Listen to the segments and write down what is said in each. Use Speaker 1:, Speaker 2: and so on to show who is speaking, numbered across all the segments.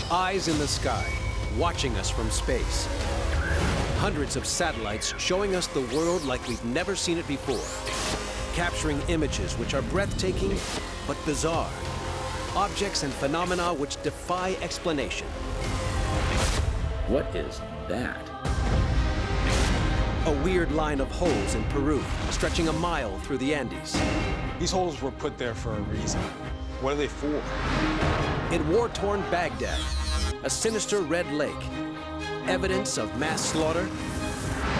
Speaker 1: Eyes in the sky, watching us from space. Hundreds of satellites showing us the world like we've never seen it before. Capturing images which are breathtaking but bizarre. Objects and phenomena which defy explanation.
Speaker 2: What is that?
Speaker 1: A weird line of holes in Peru, stretching a mile through the Andes.
Speaker 3: These holes were put there for a reason. What are they for?
Speaker 1: In war-torn Baghdad, a sinister red lake. Evidence of mass slaughter?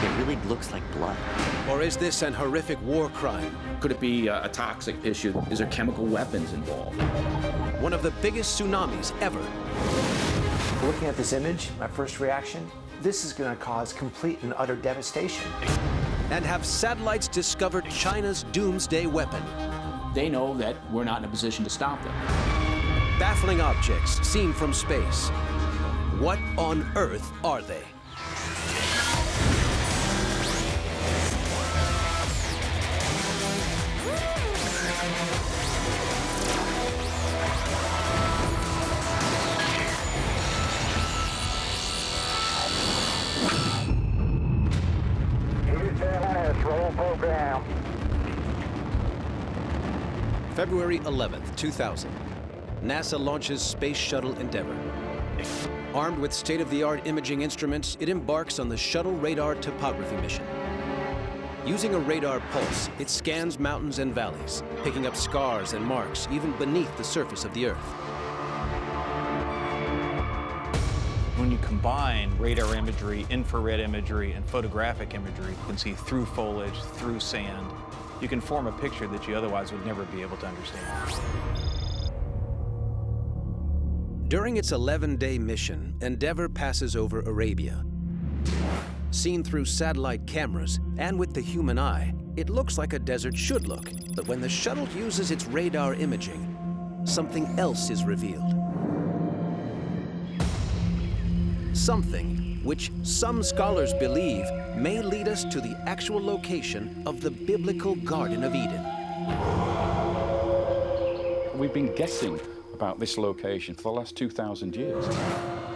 Speaker 2: It really looks like blood.
Speaker 1: Or is this an horrific war crime?
Speaker 2: Could it be a toxic issue? Is there chemical weapons involved?
Speaker 1: One of the biggest tsunamis ever.
Speaker 4: Looking at this image, my first reaction, this is going to cause complete and utter devastation.
Speaker 1: And have satellites discovered China's doomsday weapon?
Speaker 2: They know that we're not in a position to stop them.
Speaker 1: Baffling objects seen from space. What on earth are they? February 11th, 2000. NASA launches Space Shuttle Endeavour. Armed with state-of-the-art imaging instruments, it embarks on the Shuttle Radar Topography mission. Using a radar pulse, it scans mountains and valleys, picking up scars and marks even beneath the surface of the Earth.
Speaker 5: When you combine radar imagery, infrared imagery, and photographic imagery, you can see through foliage, through sand. You can form a picture that you otherwise would never be able to understand.
Speaker 1: During its 11-day mission, Endeavour passes over Arabia. Seen through satellite cameras and with the human eye, it looks like a desert should look. But when the shuttle uses its radar imaging, something else is revealed. Something which some scholars believe may lead us to the actual location of the biblical Garden of Eden.
Speaker 6: We've been guessing about this location for the last 2,000 years.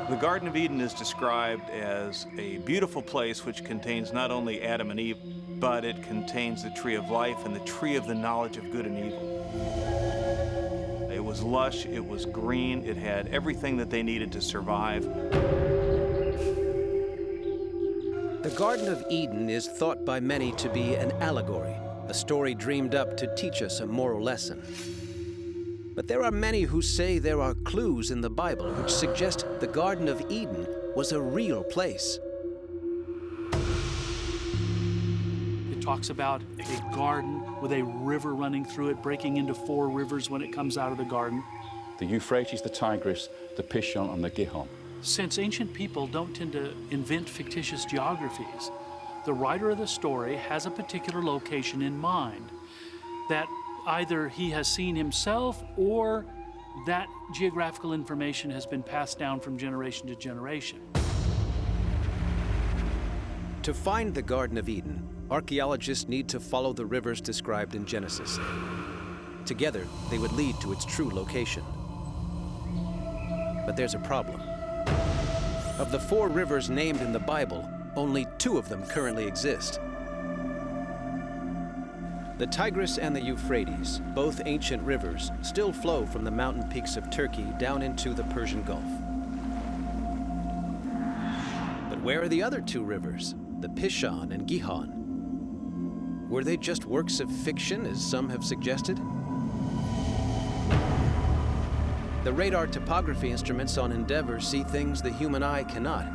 Speaker 5: The Garden of Eden is described as a beautiful place which contains not only Adam and Eve, but it contains the tree of life and the tree of the knowledge of good and evil. It was lush, it was green, it had everything that they needed to survive.
Speaker 1: The Garden of Eden is thought by many to be an allegory, a story dreamed up to teach us a moral lesson. But there are many who say there are clues in the Bible which suggest the Garden of Eden was a real place.
Speaker 7: It talks about a garden with a river running through it, breaking into 4 rivers when it comes out of the garden.
Speaker 6: The Euphrates, the Tigris, the Pishon, and the Gihon.
Speaker 7: Since ancient people don't tend to invent fictitious geographies, the writer of the story has a particular location in mind that either he has seen himself or that geographical information has been passed down from generation to generation.
Speaker 1: To find the Garden of Eden, archaeologists need to follow the rivers described in Genesis. Together, they would lead to its true location. But there's a problem. Of the 4 rivers named in the Bible, only 2 of them currently exist. The Tigris and the Euphrates, both ancient rivers, still flow from the mountain peaks of Turkey down into the Persian Gulf. But where are the other 2 rivers, the Pishon and Gihon? Were they just works of fiction, as some have suggested? The radar topography instruments on Endeavour see things the human eye cannot.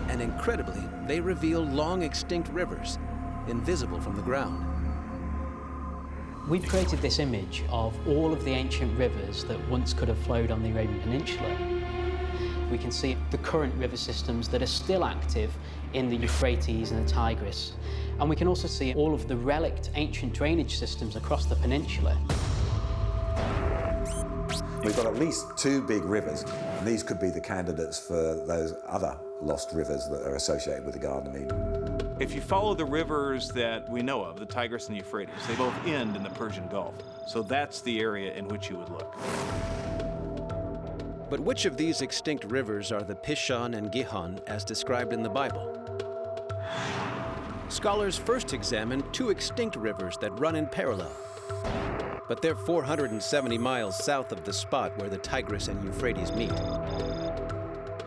Speaker 1: And incredibly, they reveal long-extinct rivers, invisible from the ground.
Speaker 8: We've created this image of all of the ancient rivers that once could have flowed on the Arabian Peninsula. We can see the current river systems that are still active in the Euphrates and the Tigris. And we can also see all of the relict ancient drainage systems across the peninsula.
Speaker 9: We've got at least 2 big rivers, and these could be the candidates for those other lost rivers that are associated with the Garden of Eden.
Speaker 5: If you follow the rivers that we know of, the Tigris and the Euphrates, they both end in the Persian Gulf. So that's the area in which you would look.
Speaker 1: But which of these extinct rivers are the Pishon and Gihon as described in the Bible? Scholars first examined two extinct rivers that run in parallel, but they're 470 miles south of the spot where the Tigris and Euphrates meet.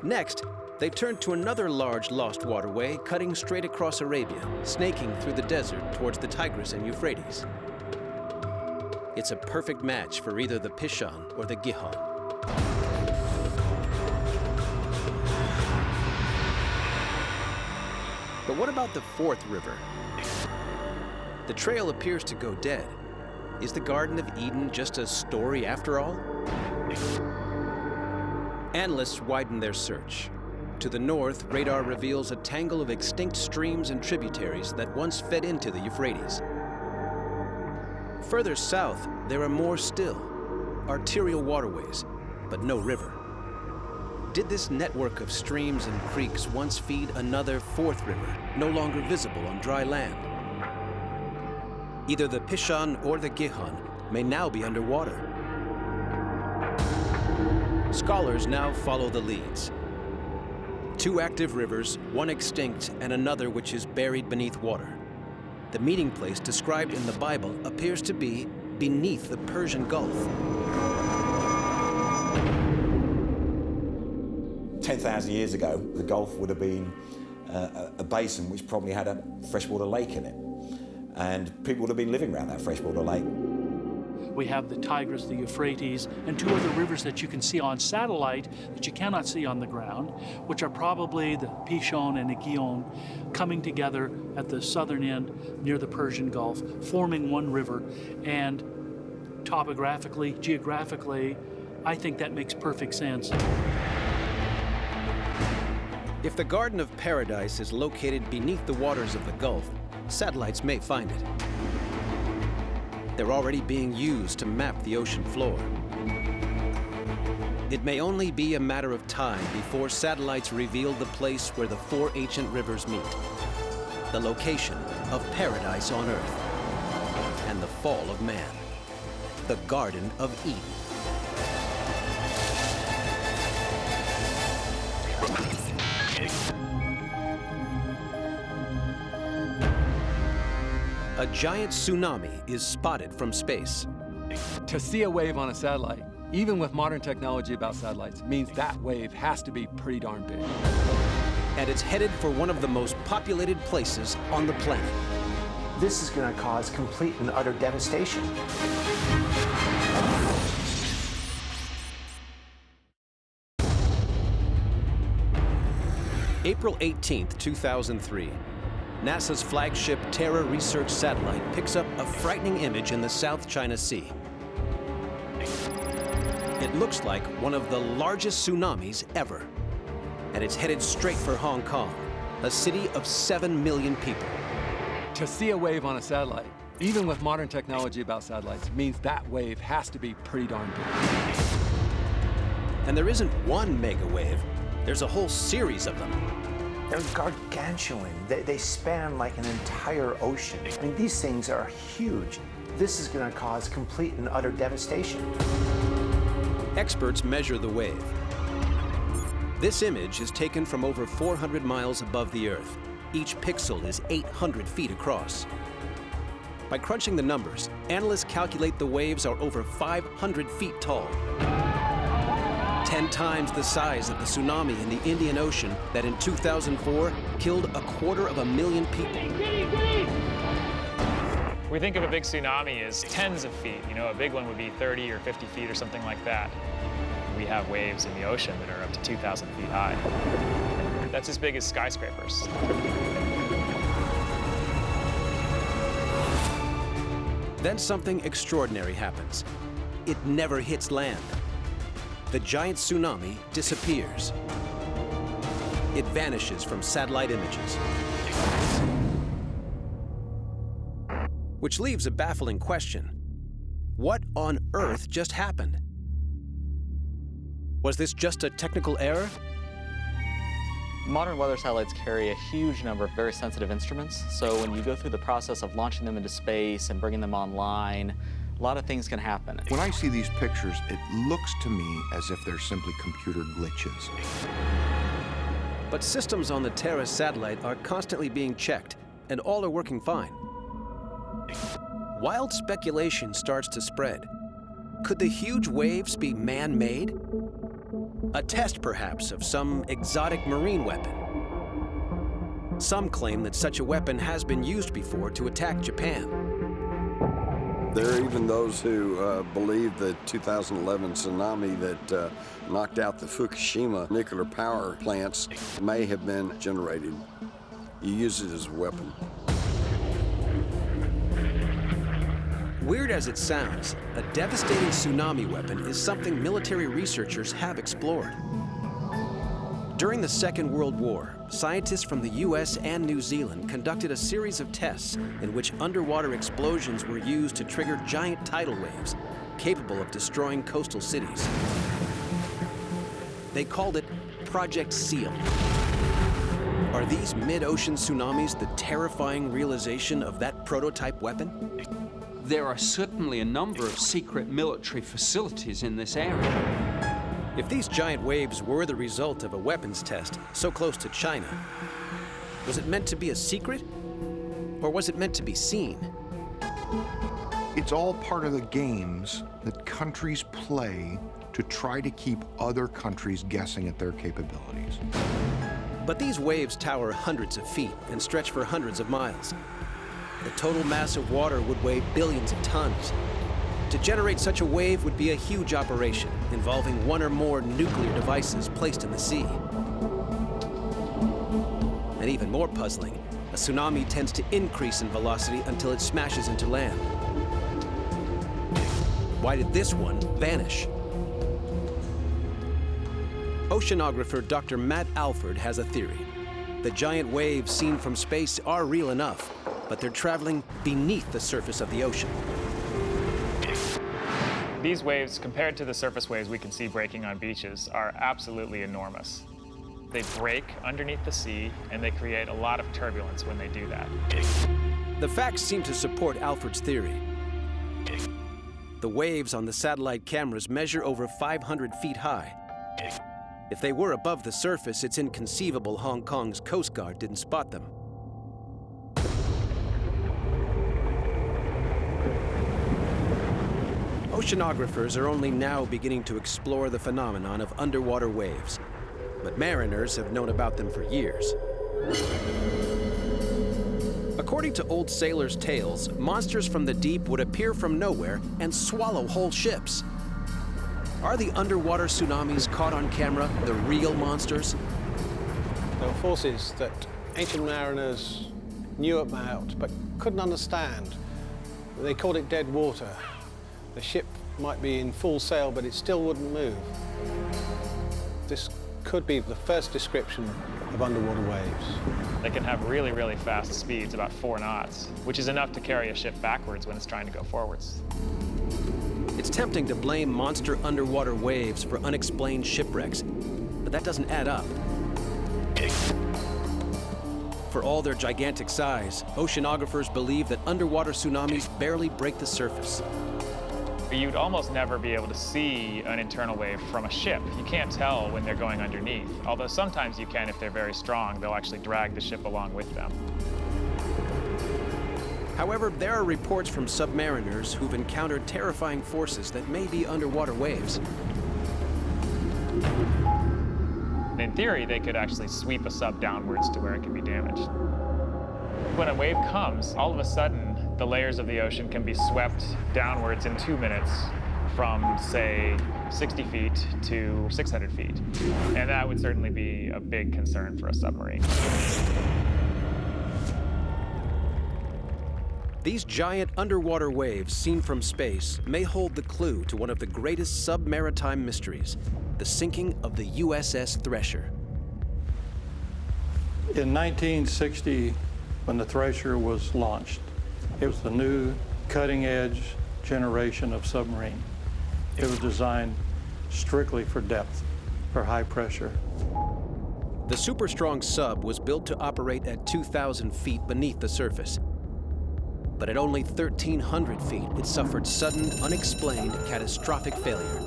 Speaker 1: Next, they turned to another large lost waterway cutting straight across Arabia, snaking through the desert towards the Tigris and Euphrates. It's a perfect match for either the Pishon or the Gihon. But what about the fourth river? The trail appears to go dead. Is the Garden of Eden just a story after all? Analysts widen their search. To the north, radar reveals a tangle of extinct streams and tributaries that once fed into the Euphrates. Further south, there are more still, arterial waterways, but no river. Did this network of streams and creeks once feed another fourth river, no longer visible on dry land? Either the Pishon or the Gihon may now be underwater. Scholars now follow the leads. Two active rivers, one extinct and another which is buried beneath water. The meeting place described in the Bible appears to be beneath the Persian Gulf.
Speaker 9: 10,000 years ago, the Gulf would have been a basin which probably had a freshwater lake in it. And people would have been living around that freshwater lake.
Speaker 7: We have the Tigris, the Euphrates, and two other rivers that you can see on satellite that you cannot see on the ground, which are probably the Pishon and the Gihon coming together at the southern end near the Persian Gulf, forming one river. And topographically, geographically, I think that makes perfect sense.
Speaker 1: If the Garden of Paradise is located beneath the waters of the Gulf, satellites may find it. They're already being used to map the ocean floor. It may only be a matter of time before satellites reveal the place where the four ancient rivers meet, the location of paradise on Earth, and the fall of man, the Garden of Eden. A giant tsunami is spotted from space.
Speaker 10: To see a wave on a satellite, even with modern technology about satellites, means that wave has to be pretty darn big.
Speaker 1: And it's headed for one of the most populated places on the planet.
Speaker 4: This is going to cause complete and utter devastation.
Speaker 1: April 18th, 2003. NASA's flagship Terra research satellite picks up a frightening image in the South China Sea. It looks like one of the largest tsunamis ever. And it's headed straight for Hong Kong, a city of 7 million people.
Speaker 10: To see a wave on a satellite, even with modern technology about satellites, means that wave has to be pretty darn big.
Speaker 1: And there isn't one mega wave, there's a whole series of them.
Speaker 4: They're gargantuan. They span like an entire ocean. I mean, these things are huge. This is going to cause complete and utter devastation.
Speaker 1: Experts measure the wave. This image is taken from over 400 miles above the Earth. Each pixel is 800 feet across. By crunching the numbers, analysts calculate the waves are over 500 feet tall. 10 times the size of the tsunami in the Indian Ocean that in 2004 killed 250,000 people.
Speaker 11: We think of a big tsunami as tens of feet. You know, a big one would be 30 or 50 feet or something like that. We have waves in the ocean that are up to 2,000 feet high. That's as big as skyscrapers.
Speaker 1: Then something extraordinary happens. It never hits land. The giant tsunami disappears. It vanishes from satellite images. Which leaves a baffling question. What on earth just happened? Was this just a technical error?
Speaker 12: Modern weather satellites carry a huge number of very sensitive instruments. So when you go through the process of launching them into space and bringing them online, a lot of things can happen.
Speaker 13: When I see these pictures, it looks to me as if they're simply computer glitches.
Speaker 1: But systems on the Terra satellite are constantly being checked, and all are working fine. Wild speculation starts to spread. Could the huge waves be man-made? A test, perhaps, of some exotic marine weapon. Some claim that such a weapon has been used before to attack Japan.
Speaker 14: There are even those who believe the 2011 tsunami that knocked out the Fukushima nuclear power plants may have been generated. You use it as a weapon.
Speaker 1: Weird as it sounds, a devastating tsunami weapon is something military researchers have explored. During the Second World War, scientists from the US and New Zealand conducted a series of tests in which underwater explosions were used to trigger giant tidal waves capable of destroying coastal cities. They called it Project SEAL. Are these mid-ocean tsunamis the terrifying realization of that prototype weapon?
Speaker 15: There are certainly a number of secret military facilities in this area.
Speaker 1: If these giant waves were the result of a weapons test so close to China, was it meant to be a secret, or was it meant to be seen?
Speaker 13: It's all part of the games that countries play to try to keep other countries guessing at their capabilities.
Speaker 1: But these waves tower hundreds of feet and stretch for hundreds of miles. The total mass of water would weigh billions of tons. To generate such a wave would be a huge operation involving one or more nuclear devices placed in the sea. And even more puzzling, a tsunami tends to increase in velocity until it smashes into land. Why did this one vanish? Oceanographer Dr. Matt Alford has a theory. The giant waves seen from space are real enough, but they're traveling beneath the surface of the ocean.
Speaker 11: These waves, compared to the surface waves we can see breaking on beaches, are absolutely enormous. They break underneath the sea, and they create a lot of turbulence when they do that.
Speaker 1: The facts seem to support Alford's theory. The waves on the satellite cameras measure over 500 feet high. If they were above the surface, it's inconceivable Hong Kong's Coast Guard didn't spot them. Oceanographers are only now beginning to explore the phenomenon of underwater waves, but mariners have known about them for years. According to old sailors' tales, monsters from the deep would appear from nowhere and swallow whole ships. Are the underwater tsunamis caught on camera the real monsters?
Speaker 16: There were forces that ancient mariners knew about but couldn't understand. They called it dead water. The ship might be in full sail, but it still wouldn't move. This could be the first description of underwater waves.
Speaker 11: They can have really, really fast speeds, about 4 knots, which is enough to carry a ship backwards when it's trying to go forwards.
Speaker 1: It's tempting to blame monster underwater waves for unexplained shipwrecks, but that doesn't add up. For all their gigantic size, oceanographers believe that underwater tsunamis barely break the surface.
Speaker 11: You'd almost never be able to see an internal wave from a ship. You can't tell when they're going underneath, although sometimes you can if they're very strong. They'll actually drag the ship along with them.
Speaker 1: However, there are reports from submariners who've encountered terrifying forces that may be underwater waves.
Speaker 11: In theory, they could actually sweep a sub downwards to where it can be damaged. When a wave comes, all of a sudden, the layers of the ocean can be swept downwards in 2 minutes from, say, 60 feet to 600 feet. And that would certainly be a big concern for a submarine.
Speaker 1: These giant underwater waves seen from space may hold the clue to one of the greatest submaritime mysteries, the sinking of the USS Thresher.
Speaker 17: In 1960, when the Thresher was launched, it was the new cutting-edge generation of submarine. It was designed strictly for depth, for high pressure.
Speaker 1: The super strong sub was built to operate at 2,000 feet beneath the surface. But at only 1,300 feet, it suffered sudden, unexplained, catastrophic failure.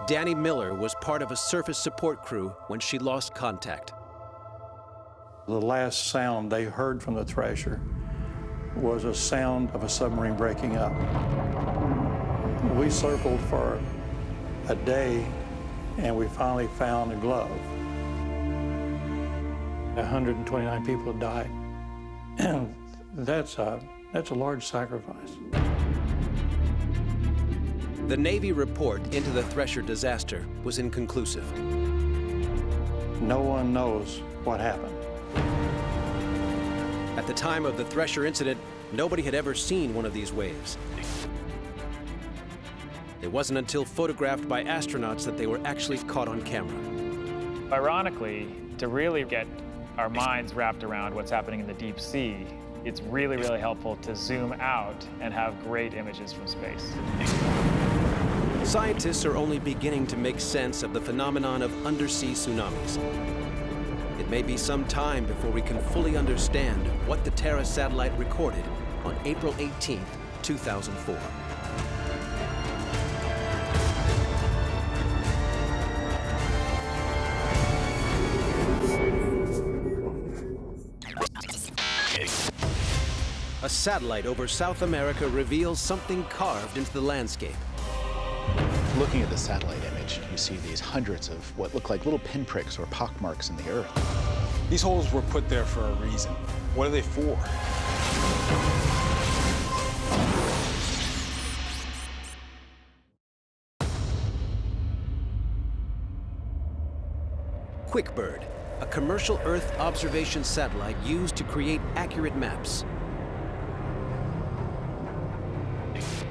Speaker 1: Danny Miller was part of a surface support crew when she lost contact.
Speaker 17: The last sound they heard from the Thresher was a sound of a submarine breaking up. We circled for a day, and we finally found a glove. 129 people died, and that's a large sacrifice.
Speaker 1: The Navy report into the Thresher disaster was inconclusive.
Speaker 17: No one knows what happened.
Speaker 1: At the time of the Thresher incident, nobody had ever seen one of these waves. It wasn't until photographed by astronauts that they were actually caught on camera.
Speaker 11: Ironically, to really get our minds wrapped around what's happening in the deep sea, it's really, really helpful to zoom out and have great images from space.
Speaker 1: Scientists are only beginning to make sense of the phenomenon of undersea tsunamis. It may be some time before we can fully understand what the Terra satellite recorded on April 18, 2004. A satellite over South America reveals something carved into the landscape.
Speaker 18: Looking at the satellite image, you see these hundreds of what look like little pinpricks or pockmarks in the earth.
Speaker 3: These holes were put there for a reason. What are they for?
Speaker 1: QuickBird, a commercial Earth observation satellite used to create accurate maps.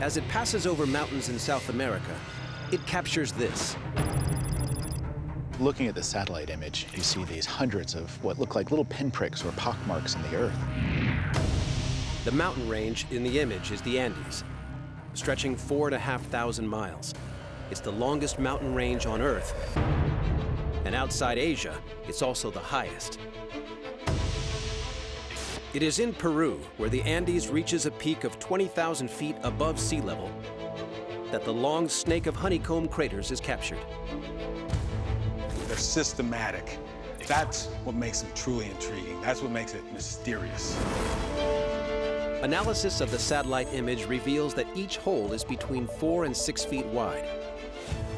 Speaker 1: As it passes over mountains in South America, it captures this.
Speaker 18: Looking at the satellite image, you see these hundreds of what look like little pinpricks or pockmarks in the earth.
Speaker 1: The mountain range in the image is the Andes, stretching 4,500 miles. It's the longest mountain range on Earth. And outside Asia, it's also the highest. It is in Peru, where the Andes reaches a peak of 20,000 feet above sea level, that the long snake of honeycomb craters is captured.
Speaker 3: They're systematic. That's what makes them truly intriguing. That's what makes it mysterious.
Speaker 1: Analysis of the satellite image reveals that each hole is between 4 and 6 feet wide.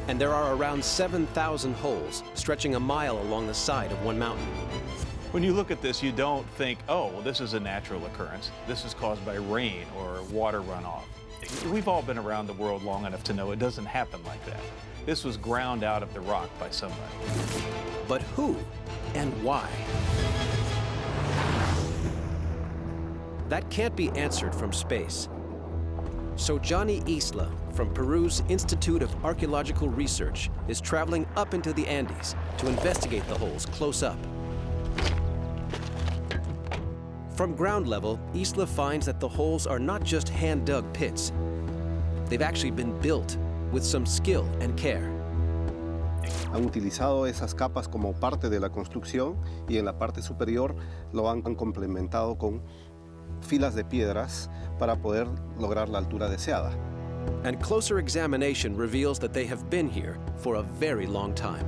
Speaker 1: And there are around 7,000 holes stretching a mile along the side of one mountain.
Speaker 5: When you look at this, you don't think, oh, well, this is a natural occurrence. This is caused by rain or water runoff. We've all been around the world long enough to know it doesn't happen like that. This was ground out of the rock by somebody.
Speaker 1: But who and why? That can't be answered from space. So Johnny Isla from Peru's Institute of Archaeological Research is traveling up into the Andes to investigate the holes close up. From ground level, Isla finds that the holes are not just hand-dug pits. They've actually been built with some skill and care.
Speaker 19: Han utilizado esas capas como parte de la construcción y en la parte superior lo han complementado con filas de piedras para poder lograr la altura deseada.
Speaker 1: And closer examination reveals that they have been here for a very long time.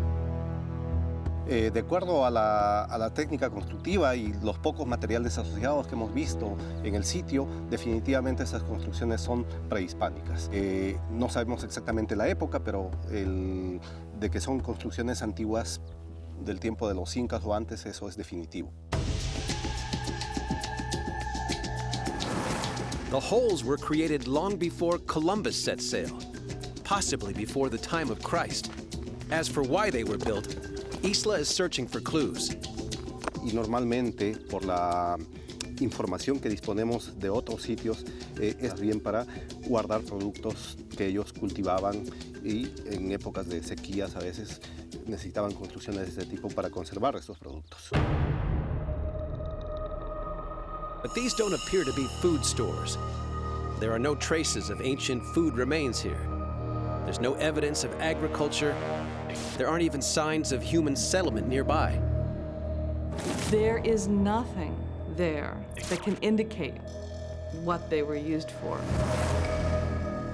Speaker 19: De acuerdo a la técnica constructiva y los pocos materiales asociados que hemos visto en el sitio, definitivamente esas construcciones son prehispánicas. No sabemos exactamente la época, pero de que son construcciones antiguas del tiempo de los incas o antes, eso es definitivo.
Speaker 1: The holes were created long before Columbus set sail, possibly before the time of Christ. As for why they were built, Isla is searching for clues.
Speaker 19: Y normalmente, por la información que disponemos de otros sitios, es bien para guardar productos que ellos cultivaban y en épocas de sequías a veces necesitaban construcciones de este tipo para conservar estos productos.
Speaker 1: But these don't appear to be food stores. There are no traces of ancient food remains here. There's no evidence of agriculture. There aren't even signs of human settlement nearby.
Speaker 20: There is nothing there that can indicate what they were used for.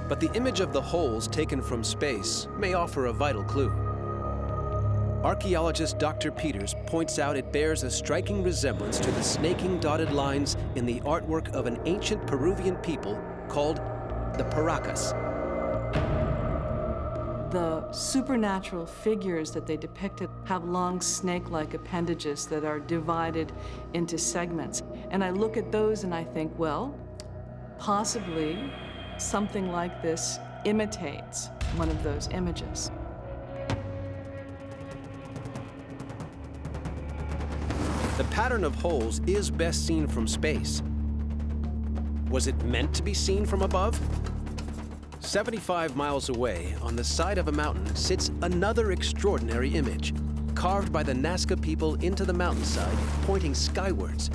Speaker 1: But the image of the holes taken from space may offer a vital clue. Archaeologist Dr. Peters points out it bears a striking resemblance to the snaking dotted lines in the artwork of an ancient Peruvian people called the Paracas.
Speaker 20: The supernatural figures that they depicted have long snake-like appendages that are divided into segments. And I look at those and I think, well, possibly something like this imitates one of those images.
Speaker 1: The pattern of holes is best seen from space. Was it meant to be seen from above? 75 miles away, on the side of a mountain, sits another extraordinary image, carved by the Nazca people into the mountainside, pointing skywards.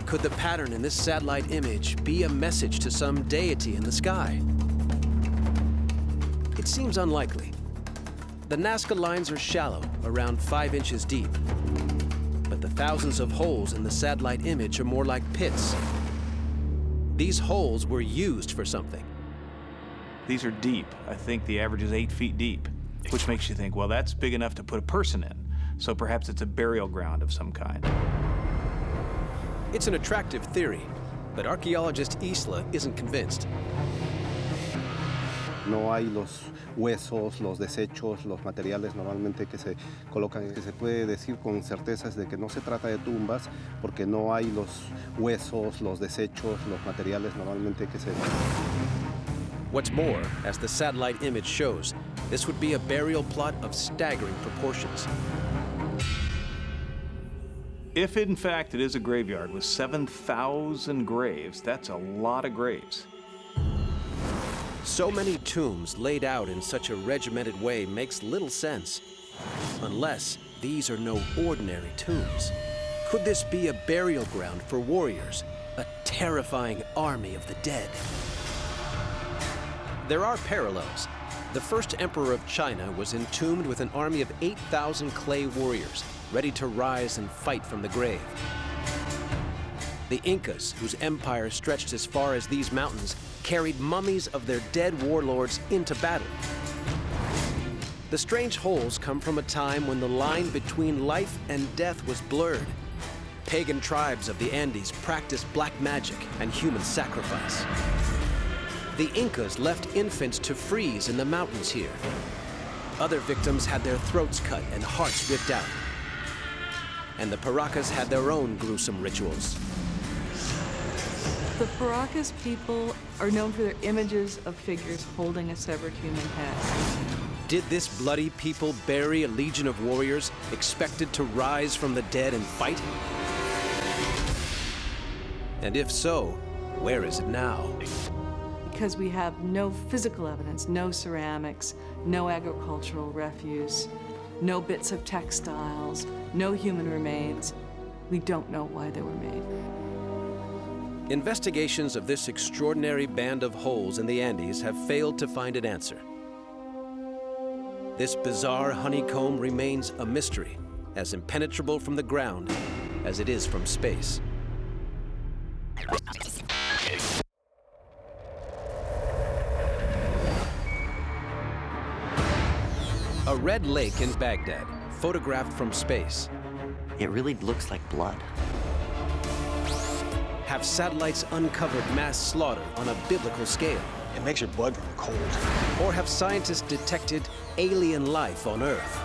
Speaker 1: Could the pattern in this satellite image be a message to some deity in the sky? It seems unlikely. The Nazca lines are shallow, around 5 inches deep. But the thousands of holes in the satellite image are more like pits. These holes were used for something.
Speaker 5: These are deep. I think the average is 8 feet deep, which makes you think, well, that's big enough to put a person in. So perhaps it's a burial ground of some kind.
Speaker 1: It's an attractive theory, but archaeologist Isla isn't convinced.
Speaker 19: No hay los huesos, los desechos, los materiales normalmente que se colocan. Se puede decir con certeza de que no se trata de tumbas porque no hay los huesos, los desechos, los materiales normalmente que se...
Speaker 1: What's more, as the satellite image shows, this would be a burial plot of staggering proportions.
Speaker 5: If in fact it is a graveyard with 7,000 graves, that's a lot of graves.
Speaker 1: So many tombs laid out in such a regimented way makes little sense. Unless these are no ordinary tombs. Could this be a burial ground for warriors, a terrifying army of the dead? There are parallels. The first emperor of China was entombed with an army of 8,000 clay warriors, ready to rise and fight from the grave. The Incas, whose empire stretched as far as these mountains, carried mummies of their dead warlords into battle. The strange holes come from a time when the line between life and death was blurred. Pagan tribes of the Andes practiced black magic and human sacrifice. The Incas left infants to freeze in the mountains here. Other victims had their throats cut and hearts ripped out. And the Paracas had their own gruesome rituals.
Speaker 20: The Paracas people are known for their images of figures holding a severed human head.
Speaker 1: Did this bloody people bury a legion of warriors expected to rise from the dead and fight? And if so, where is it now?
Speaker 20: Because we have no physical evidence, no ceramics, no agricultural refuse, no bits of textiles, no human remains. We don't know why they were made.
Speaker 1: Investigations of this extraordinary band of holes in the Andes have failed to find an answer. This bizarre honeycomb remains a mystery, as impenetrable from the ground as it is from space. A red lake in Baghdad, photographed from space.
Speaker 21: It really looks like blood.
Speaker 1: Have satellites uncovered mass slaughter on a biblical scale?
Speaker 3: It makes your blood run cold.
Speaker 1: Or have scientists detected alien life on Earth?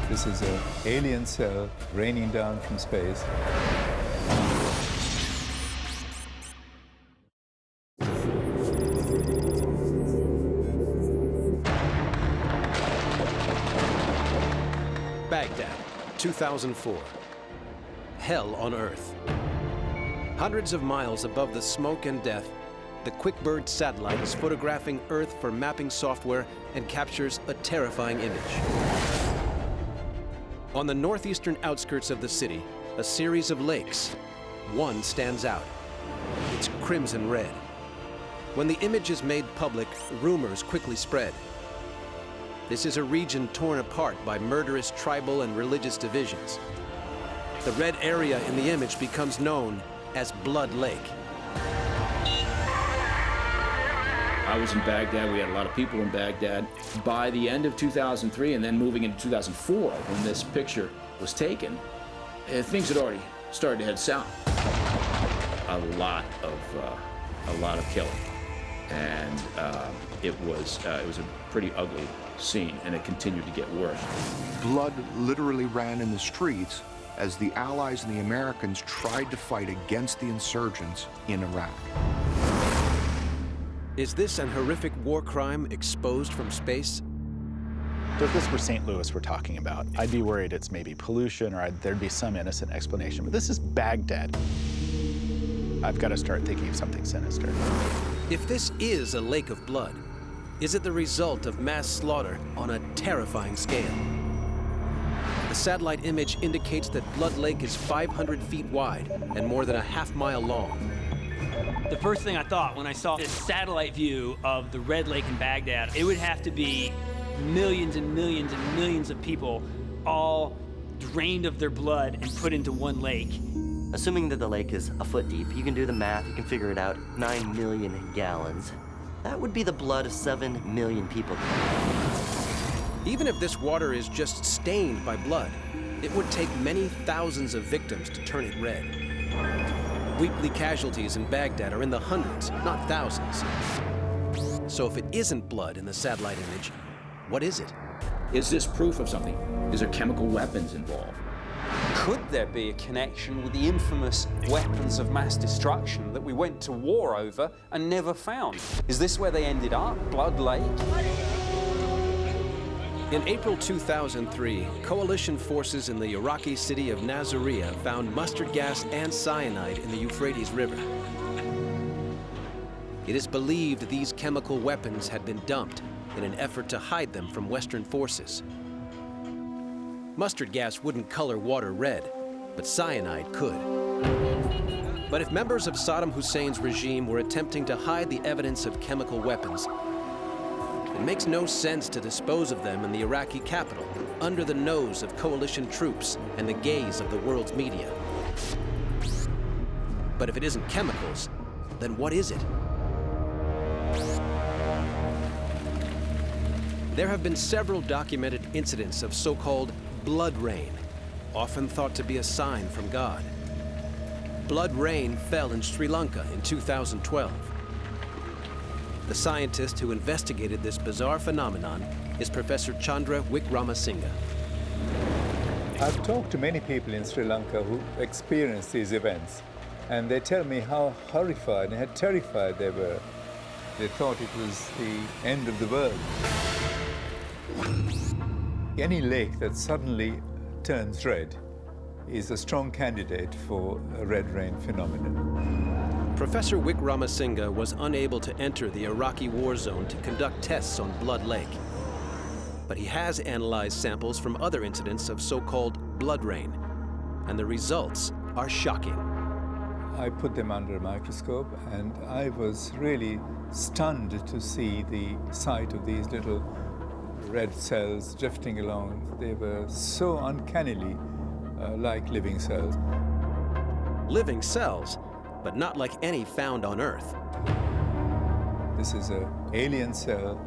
Speaker 22: This is an alien cell raining down from space.
Speaker 1: Baghdad, 2004. Hell on Earth. Hundreds of miles above the smoke and death, the QuickBird satellite is photographing Earth for mapping software and captures a terrifying image. On the northeastern outskirts of the city, a series of lakes. One stands out. It's crimson red. When the image is made public, rumors quickly spread. This is a region torn apart by murderous tribal and religious divisions. The red area in the image becomes known as Blood Lake.
Speaker 2: I was in Baghdad. We had a lot of people in Baghdad. By the end of 2003 and then moving into 2004, when this picture was taken, things had already started to head south. A lot of killing, and it was a pretty ugly scene, and it continued to get worse.
Speaker 13: Blood literally ran in the streets as the Allies and the Americans tried to fight against the insurgents in Iraq.
Speaker 1: Is this an horrific war crime exposed from space?
Speaker 18: So if this were St. Louis we're talking about, I'd be worried it's maybe pollution or there'd be some innocent explanation. But this is Baghdad. I've got to start thinking of something sinister.
Speaker 1: If this is a lake of blood, is it the result of mass slaughter on a terrifying scale? The satellite image indicates that Blood Lake is 500 feet wide and more than a half-mile long.
Speaker 6: The first thing I thought when I saw this satellite view of the Red Lake in Baghdad, it would have to be millions and millions and millions of people all drained of their blood and put into one lake.
Speaker 21: Assuming that the lake is a foot deep, you can do the math, you can figure it out, 9 million gallons. That would be the blood of 7 million people.
Speaker 1: Even if this water is just stained by blood, it would take many thousands of victims to turn it red. Weekly casualties in Baghdad are in the hundreds, not thousands. So if it isn't blood in the satellite image, what is it?
Speaker 2: Is this proof of something? Is there chemical weapons involved?
Speaker 15: Could there be a connection with the infamous weapons of mass destruction that we went to war over and never found? Is this where they ended up, Blood Lake?
Speaker 1: In April 2003, coalition forces in the Iraqi city of Nasiriyah found mustard gas and cyanide in the Euphrates River. It is believed these chemical weapons had been dumped in an effort to hide them from Western forces. Mustard gas wouldn't color water red, but cyanide could. But if members of Saddam Hussein's regime were attempting to hide the evidence of chemical weapons, it makes no sense to dispose of them in the Iraqi capital, under the nose of coalition troops and the gaze of the world's media. But if it isn't chemicals, then what is it? There have been several documented incidents of so-called blood rain, often thought to be a sign from God. Blood rain fell in Sri Lanka in 2012. The scientist who investigated this bizarre phenomenon is Professor Chandra Wickramasinghe.
Speaker 22: I've talked to many people in Sri Lanka who experienced these events, and they tell me how horrified and how terrified they were. They thought it was the end of the world. Any lake that suddenly turns red is a strong candidate for a red rain phenomenon.
Speaker 1: Professor Wickramasinghe was unable to enter the Iraqi war zone to conduct tests on Blood Lake. But he has analyzed samples from other incidents of so-called blood rain, and the results are shocking.
Speaker 22: I put them under a microscope, and I was really stunned to see the sight of these little red cells drifting along. They were so uncannily like living cells.
Speaker 1: Living cells, but not like any found on Earth.
Speaker 22: This is an alien cell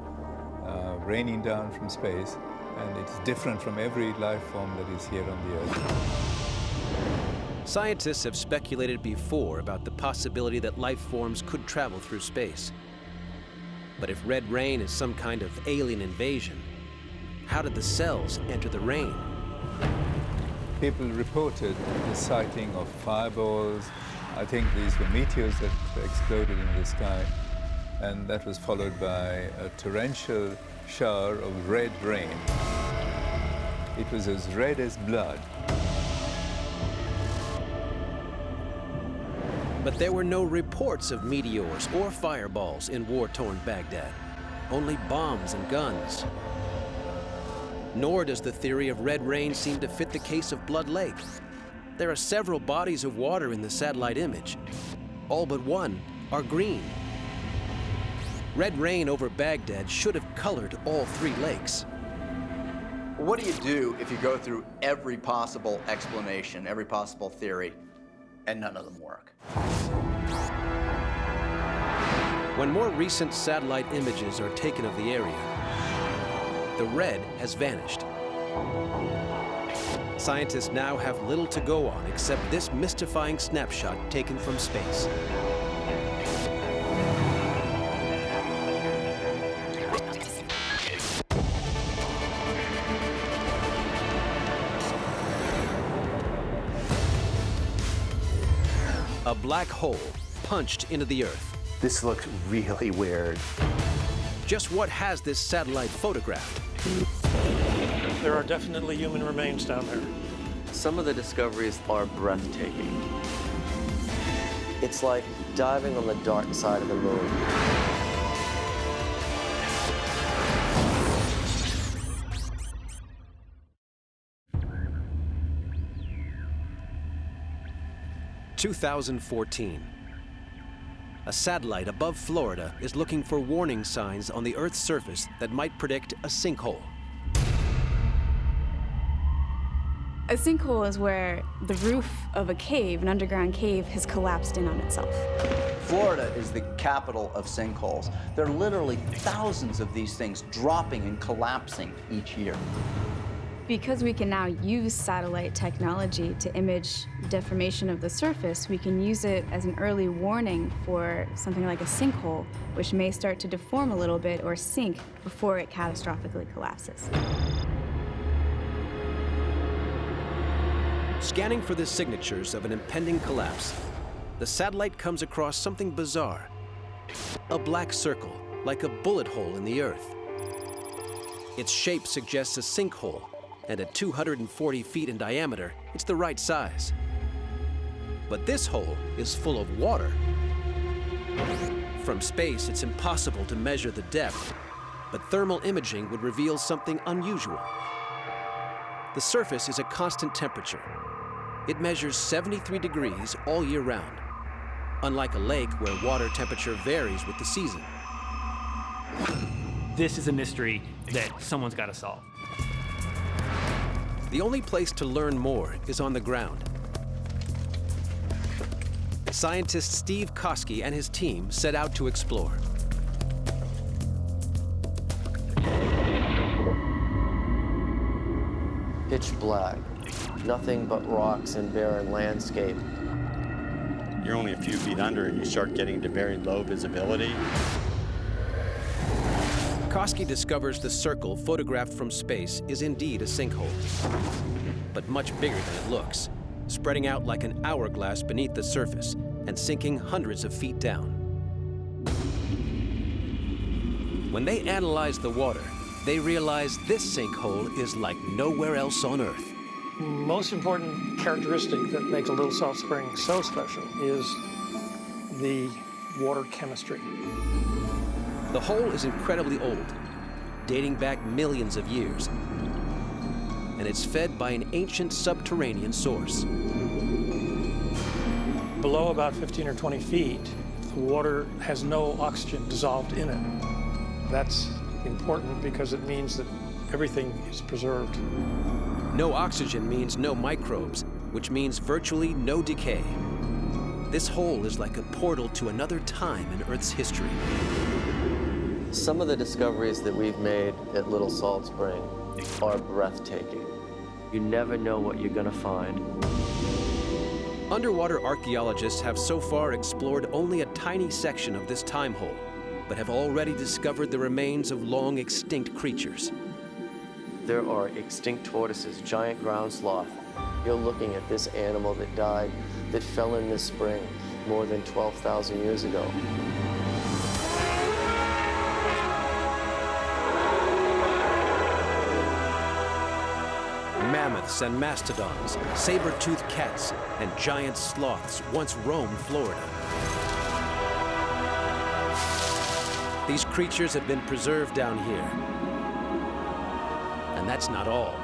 Speaker 22: raining down from space, and it's different from every life form that is here on the Earth.
Speaker 1: Scientists have speculated before about the possibility that life forms could travel through space. But if red rain is some kind of alien invasion, how did the cells enter the rain?
Speaker 22: People reported the sighting of fireballs. I think these were meteors that exploded in the sky, and that was followed by a torrential shower of red rain. It was as red as blood.
Speaker 1: But there were no reports of meteors or fireballs in war-torn Baghdad, only bombs and guns. Nor does the theory of red rain seem to fit the case of Blood Lake. There are several bodies of water in the satellite image. All but one are green. Red rain over Baghdad should have colored all three lakes.
Speaker 8: What do you do if you go through every possible explanation, every possible theory, and none of them work?
Speaker 1: When more recent satellite images are taken of the area, the red has vanished. Scientists now have little to go on except this mystifying snapshot taken from space. A black hole punched into the Earth.
Speaker 4: This looks really weird.
Speaker 1: Just what has this satellite photographed?
Speaker 9: There are definitely human remains down there.
Speaker 21: Some of the discoveries are breathtaking. It's like diving on the dark side of the moon.
Speaker 1: (2014). A satellite above Florida is looking for warning signs on the Earth's surface that might predict a sinkhole.
Speaker 23: A sinkhole is where the roof of a cave, an underground cave, has collapsed in on itself.
Speaker 8: Florida is the capital of sinkholes. There are literally thousands of these things dropping and collapsing each year.
Speaker 23: Because we can now use satellite technology to image deformation of the surface, we can use it as an early warning for something like a sinkhole, which may start to deform a little bit or sink before it catastrophically collapses.
Speaker 1: Scanning for the signatures of an impending collapse, the satellite comes across something bizarre. A black circle, like a bullet hole in the Earth. Its shape suggests a sinkhole, and at 240 feet in diameter, it's the right size. But this hole is full of water. From space, it's impossible to measure the depth, but thermal imaging would reveal something unusual. The surface is a constant temperature. It measures 73 degrees all year round, unlike a lake where water temperature varies with the season.
Speaker 6: This is a mystery that someone's got to solve.
Speaker 1: The only place to learn more is on the ground. Scientist Steve Koski and his team set out to explore.
Speaker 21: Pitch black, nothing but rocks and barren landscape.
Speaker 24: You're only a few feet under and you start getting to very low visibility.
Speaker 1: Koski discovers the circle photographed from space is indeed a sinkhole, but much bigger than it looks, spreading out like an hourglass beneath the surface and sinking hundreds of feet down. When they analyze the water, they realize this sinkhole is like nowhere else on Earth.
Speaker 9: Most important characteristic that makes a Little Salt Spring so special is the water chemistry.
Speaker 1: The hole is incredibly old, dating back millions of years, and it's fed by an ancient subterranean source.
Speaker 9: Below about 15 or 20 feet, the water has no oxygen dissolved in it. That's important because it means that everything is preserved.
Speaker 1: No oxygen means no microbes, which means virtually no decay. This hole is like a portal to another time in Earth's history.
Speaker 21: Some of the discoveries that we've made at Little Salt Spring are breathtaking. You never know what you're going to find.
Speaker 1: Underwater archaeologists have so far explored only a tiny section of this time hole, but have already discovered the remains of long extinct creatures.
Speaker 21: There are extinct tortoises, giant ground sloth. You're looking at this animal that died, that fell in this spring more than 12,000 years ago.
Speaker 1: Mammoths and mastodons, saber-toothed cats, and giant sloths once roamed Florida. These creatures have been preserved down here. And that's not all.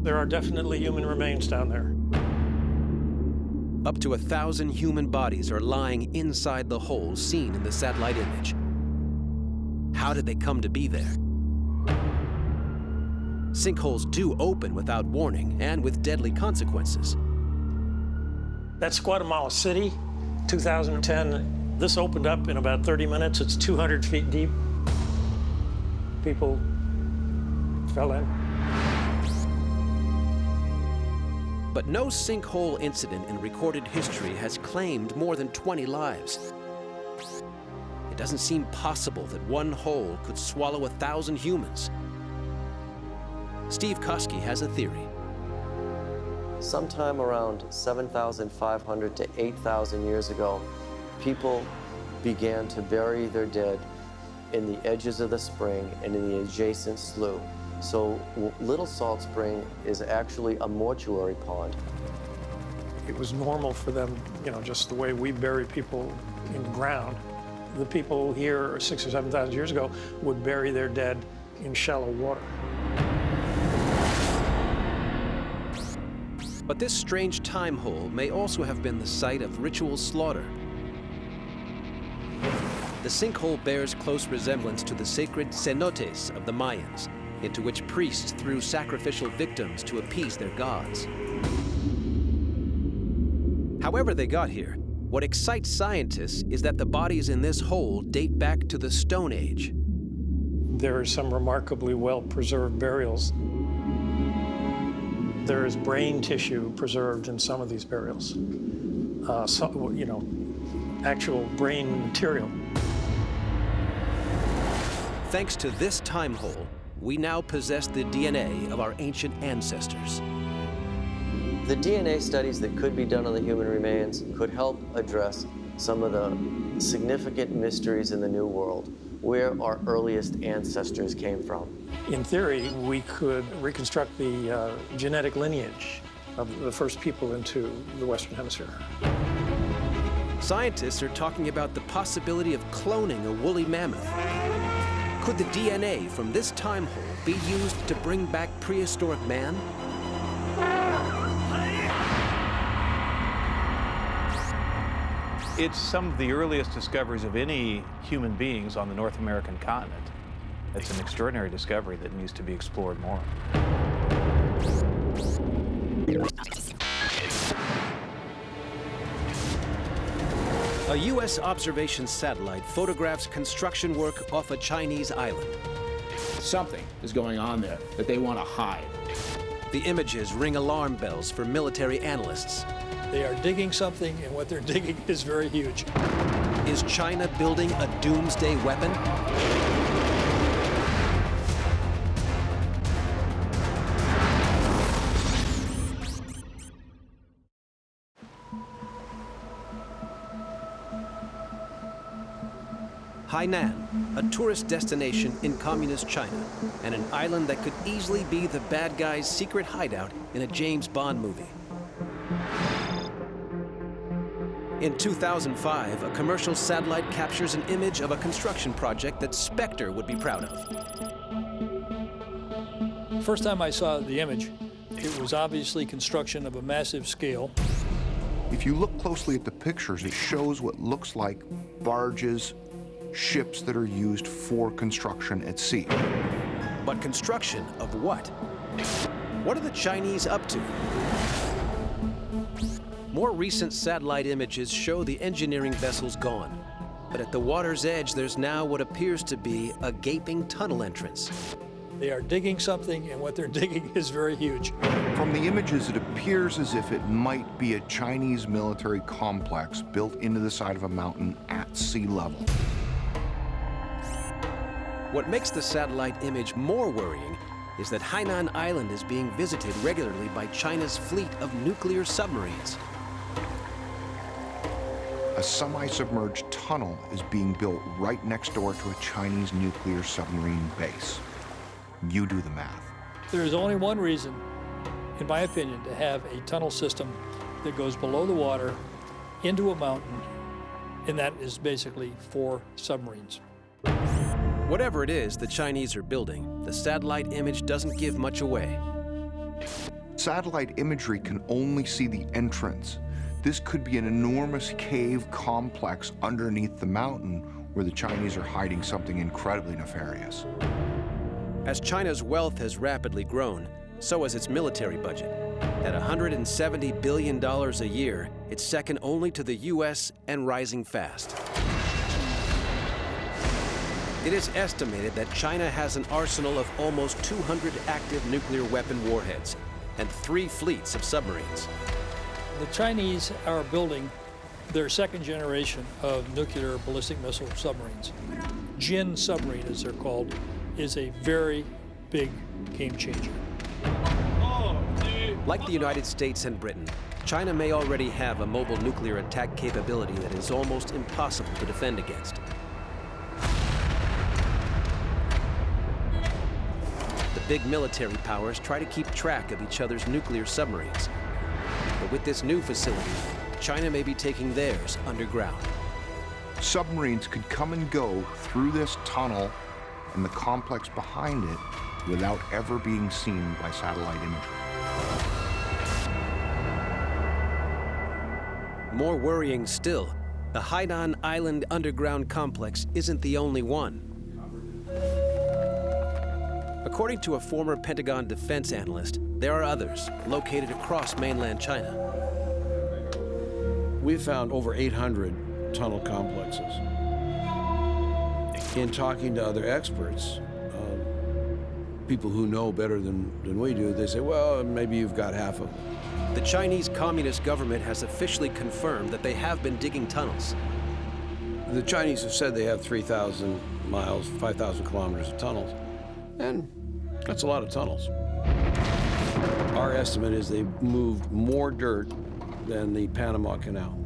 Speaker 9: There are definitely human remains down there.
Speaker 1: Up to 1,000 human bodies are lying inside the hole seen in the satellite image. How did they come to be there? Sinkholes do open without warning and with deadly consequences.
Speaker 9: That's Guatemala City, 2010. This opened up in about 30 minutes. It's 200 feet deep. People fell in.
Speaker 1: But no sinkhole incident in recorded history has claimed more than 20 lives. It doesn't seem possible that one hole could swallow 1,000 humans. Steve Koski has a theory.
Speaker 21: Sometime around 7,500 to 8,000 years ago, people began to bury their dead in the edges of the spring and in the adjacent slough. So Little Salt Spring is actually a mortuary pond.
Speaker 9: It was normal for them, you know, just the way we bury people in the ground. The people here 6,000 or 7,000 years ago would bury their dead in shallow water.
Speaker 1: But this strange time hole may also have been the site of ritual slaughter. The sinkhole bears close resemblance to the sacred cenotes of the Mayans, into which priests threw sacrificial victims to appease their gods. However they got here, what excites scientists is that the bodies in this hole date back to the Stone Age.
Speaker 9: There are some remarkably well-preserved burials. There is brain tissue preserved in some of these burials. You know, actual brain material.
Speaker 1: Thanks to this time hole, we now possess the DNA of our ancient ancestors.
Speaker 21: The DNA studies that could be done on the human remains could help address some of the significant mysteries in the New World, where our earliest ancestors came from.
Speaker 9: In theory, we could reconstruct the genetic lineage of the first people into the Western Hemisphere.
Speaker 1: Scientists are talking about the possibility of cloning a woolly mammoth. Could the DNA from this time hole be used to bring back prehistoric man?
Speaker 5: It's some of the earliest discoveries of any human beings on the North American continent. It's an extraordinary discovery that needs to be explored more.
Speaker 1: A U.S. observation satellite photographs construction work off a Chinese island.
Speaker 2: Something is going on there that they want to hide.
Speaker 1: The images ring alarm bells for military analysts.
Speaker 9: They are digging something, and what they're digging is very huge.
Speaker 1: Is China building a doomsday weapon? Hainan, a tourist destination in communist China, and an island that could easily be the bad guy's secret hideout in a James Bond movie. In 2005, a commercial satellite captures an image of a construction project that Spectre would be proud of.
Speaker 7: First time I saw the image, it was obviously construction of a massive scale.
Speaker 13: If you look closely at the pictures, it shows what looks like barges, ships that are used for construction at sea.
Speaker 1: But construction of what? What are the Chinese up to? More recent satellite images show the engineering vessels gone. But at the water's edge, there's now what appears to be a gaping tunnel entrance.
Speaker 7: They are digging something, and what they're digging is very huge.
Speaker 13: From the images, it appears as if it might be a Chinese military complex built into the side of a mountain at sea level.
Speaker 1: What makes the satellite image more worrying is that Hainan Island is being visited regularly by China's fleet of nuclear submarines.
Speaker 13: A semi-submerged tunnel is being built right next door to a Chinese nuclear submarine base. You do the math.
Speaker 7: There is only one reason, in my opinion, to have a tunnel system that goes below the water into a mountain, and that is basically for submarines.
Speaker 1: Whatever it is the Chinese are building, the satellite image doesn't give much away.
Speaker 13: Satellite imagery can only see the entrance. This could be an enormous cave complex underneath the mountain where the Chinese are hiding something incredibly nefarious.
Speaker 1: As China's wealth has rapidly grown, so has its military budget. At $170 billion a year, it's second only to the US and rising fast. It is estimated that China has an arsenal of almost 200 active nuclear weapon warheads and 3 fleets of submarines.
Speaker 7: The Chinese are building their second generation of nuclear ballistic missile submarines. Jin submarine, as they're called, is a very big game changer.
Speaker 1: Like the United States and Britain, China may already have a mobile nuclear attack capability that is almost impossible to defend against. The big military powers try to keep track of each other's nuclear submarines. But with this new facility, China may be taking theirs underground.
Speaker 13: Submarines could come and go through this tunnel and the complex behind it without ever being seen by satellite imagery.
Speaker 1: More worrying still, the Hainan Island underground complex isn't the only one. According to a former Pentagon defense analyst, there are others located across mainland China.
Speaker 10: We've found over 800 tunnel complexes. In talking to other experts, people who know better than we do, they say, well, maybe you've got half of them.
Speaker 1: The Chinese Communist government has officially confirmed that they have been digging tunnels.
Speaker 10: The Chinese have said they have 3,000 miles, 5,000 kilometers of tunnels, and that's a lot of tunnels. Our estimate is they've moved more dirt than the Panama Canal.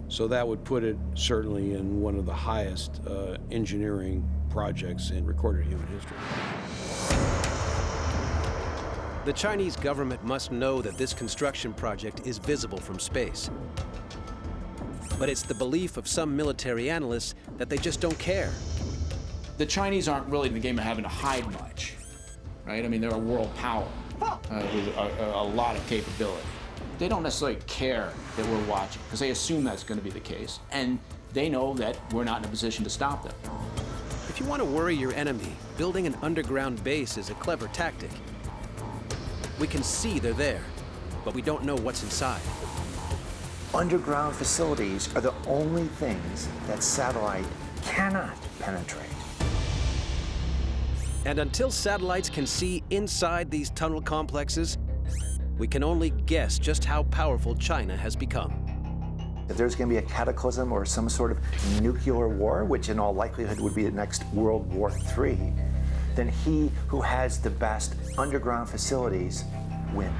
Speaker 10: So that would put it certainly in one of the highest engineering projects in recorded human history.
Speaker 1: The Chinese government must know that this construction project is visible from space. But it's the belief of some military analysts that they just don't care.
Speaker 2: The Chinese aren't really in the game of having to hide much, right? I mean, they're a world power with a lot of capability. They don't necessarily care that we're watching, because they assume that's going to be the case, and they know that we're not in a position to stop them.
Speaker 1: If you want to worry your enemy, building an underground base is a clever tactic. We can see they're there, but we don't know what's inside.
Speaker 4: Underground facilities are the only things that satellite cannot penetrate.
Speaker 1: And until satellites can see inside these tunnel complexes, we can only guess just how powerful China has become.
Speaker 4: If there's going to be a cataclysm or some sort of nuclear war, which in all likelihood would be the next World War III, then he who has the best underground facilities wins.